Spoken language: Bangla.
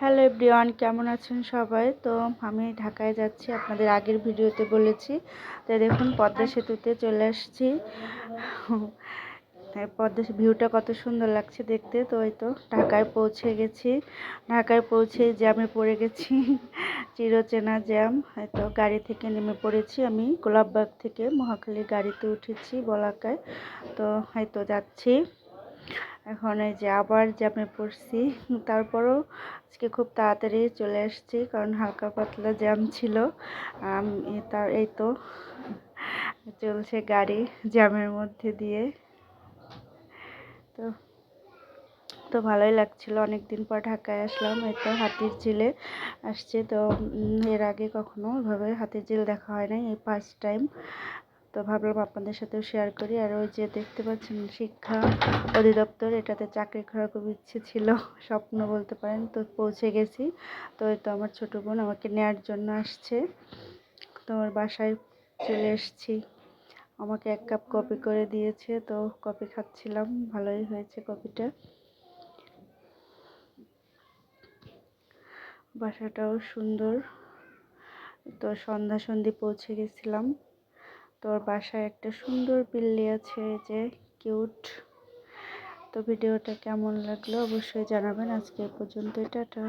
হ্যালো এভরিওয়ান, কেমন আছেন সবাই? তো আমি ঢাকায় যাচ্ছি, আপনাদের আগের ভিডিওতে বলেছি। তো দেখুন পদ্মা সেতুতে চলে আসছি। পদ্মা ভিউটা কত সুন্দর লাগছে দেখতে। তো এই তো ঢাকায় পৌঁছে গেছি। ঢাকায় পৌঁছে জ্যামে পড়ে গেছি, চিরচেনা জ্যাম। তো গাড়ি থেকে নেমে পড়েছি, আমি গোলাপবাগ থেকে মহাখালীর গাড়িতে উঠেছি বলাকায়। তো এই তো যাচ্ছি এখন। এই যে আবার জ্যামে পড়ছি, তারপরও আজকে খুব তাড়াতাড়ি চলে আসছি কারণ হালকা পাতলা জ্যাম ছিল। এই তো চলছে গাড়ি জ্যামের মধ্যে দিয়ে। তো তো ভালোই লাগছিল, অনেক দিন পর ঢাকায় আসলাম। এই তো হাতিরঝিলে আসছে। তো এর আগে কখনো ওইভাবে হাতিরঝিল দেখা হয় নাই, এই ফার্স্ট টাইম। তো ভাবলাম আপনাদের সাথেও শেয়ার করি। আর ওই যে দেখতে পাচ্ছেন শিক্ষা অধিদপ্তর, এটাতে চাকরি করার খুব ইচ্ছে ছিল, স্বপ্ন বলতে পারেন। তো পৌঁছে গেছি। তো এই তো আমার ছোটো বোন আমাকে নেওয়ার জন্য আসছে। তো আমার বাসায় চলে এসেছি। আমাকে 1 কাপ কফি করে দিয়েছে, তো কফি খাচ্ছিলাম। ভালোই হয়েছে কফিটা। বাসাটাও সুন্দর। তো সন্ধ্যা পৌঁছে গেছিলাম। তোর বাসায় একটা সুন্দর বিল্লি আছে, যে কিউট। তো ভিডিওটা কেমন লাগলো অবশ্যই জানাবেন। আজকে এ পর্যন্ত, টাটা।